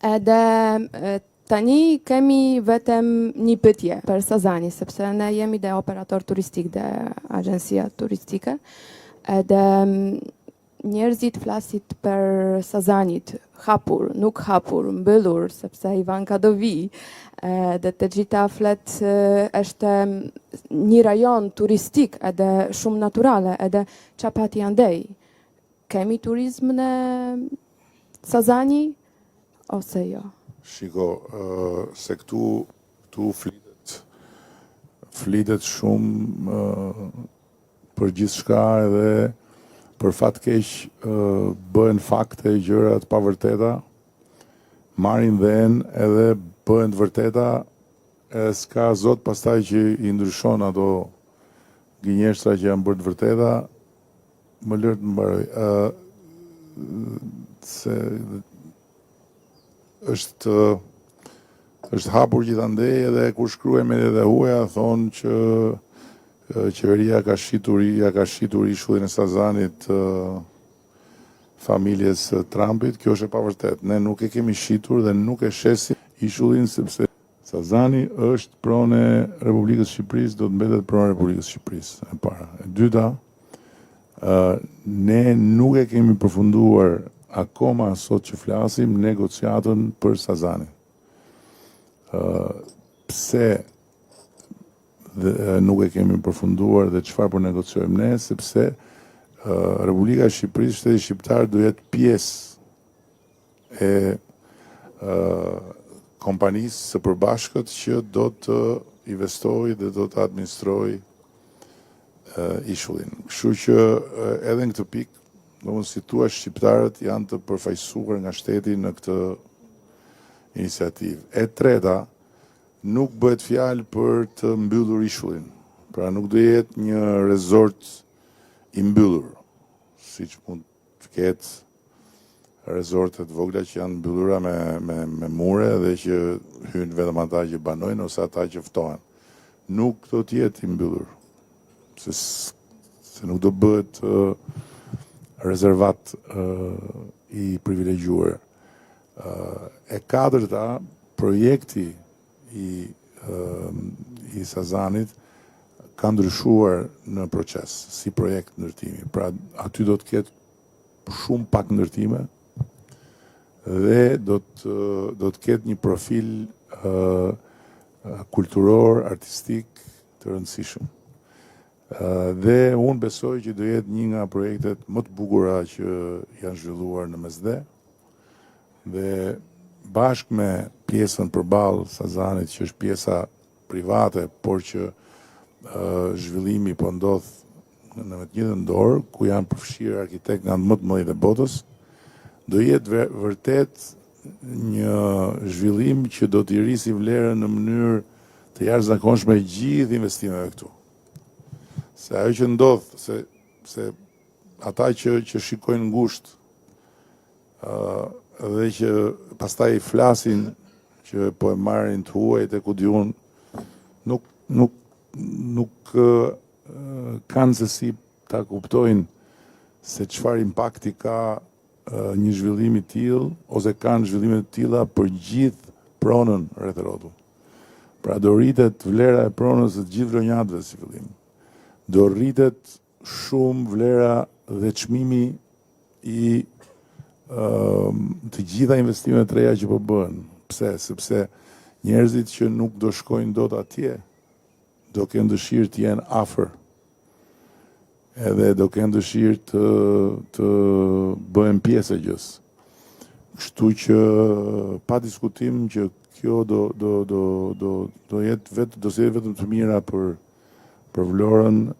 Edhe tani kemi vetëm një pyetje për Sazani, sepse ne jemi dhe operator turistik dhe agjensia turistike. Edhe njerëzit flasit për Sazanit, hapur, nuk hapur, mbyllur, sepse Ivanka do vi. Dhe të gjitha flet është një rajon turistik edhe shumë naturale, edhe çapati andej. Kemi turizm në Sazani ose jo? Shiko, se këtu flitet shumë për gjithçka edhe për fat keq bëhen fakte gjëra të pavërteta, marrin vend edhe bëhen të vërteta, e s'ka zot pastaj që i ndryshon ato gënjeshtra që janë bërë të vërteta. Më lër të mbaroj. Se është hapur gjithandej, edhe kur shkruaj mediat e huaja thonë që qeveria ka shitur ishullin e Sazanit familjes Trumpit. Kjo është e pavërtet. Ne nuk e kemi shitur dhe nuk e shesim ishullin, sepse Sazani është pronë e Republikës Shqipërisë, do të mbetet pronë e Republikës Shqipërisë, e para. E dyta, ne nuk e kemi përfunduar akoma sot që flasim negociatën për Sazanin. Pse nuk e kemi përfunduar dhe çfarë po negociojmë ne, sepse Republika e Shqipërisë, Shteti Shqiptar do jetë pjesë e kompanisë së përbashkët që do të investojë dhe do të administrojë ishullin. Kështu që edhe në këtë pikë, domethënë si thua, shqiptarët janë të përfaqësuar nga shteti në këtë iniciativë. E treta, nuk bëhet fjalë për të mbyllur ishullin. Pra nuk do jetë një resort i mbyllur, siç mund të ketë resortet vogla që janë mbyllura me mure dhe që hyjnë vetëm ata që banojnë ose ata që ftohen. Nuk do të jetë i mbyllur. Se nuk do bëhet rezervat i privilegjuar. E katërta, projekti i Sazanit ka ndryshuar në proces, si projekt ndërtimi. Pra, aty do të ketë shumë pak ndërtime dhe do të ketë një profil kulturor, artistik të rëndësishëm. Dhe unë besoj që do jetë një nga projektet më të bukura që janë zhvilluar në Mesdhe, dhe bashkë me pjesën përballë Sazanit, që është pjesa private, por që zhvillimi po ndodh në të njëjtën dorë, ku janë përfshirë arkitektë nga më të mëdhenj të botës, do jetë vërtet një zhvillim që do t'i rrisi vlerën në mënyrë të jashtëzakonshme gjithë investimeve këtu. Se ajo që ndodh, se ata që shikojnë ngushtë dhe që pastaj flasin që po e marrin të huajt e ku diun, nuk kanë se si ta kuptojnë se çfarë impakti ka një zhvillim i tillë, ose kanë zhvillime të tilla për gjithë pronën rreth rrotull. Pra do rritet vlera e pronës së gjithë vlonjatëve si fillim. Do rritet shumë vlera dhe çmimi i të gjitha investimet të reja që po bëhen. Pse? Sepse njerëzit që nuk do shkojnë dot atje, do kenë dëshirë të jenë afër. Edhe do kenë dëshirë të bëhen pjesë e gjës. Kështu që pa diskutim që kjo do jetë vetëm të mira për Vlorën.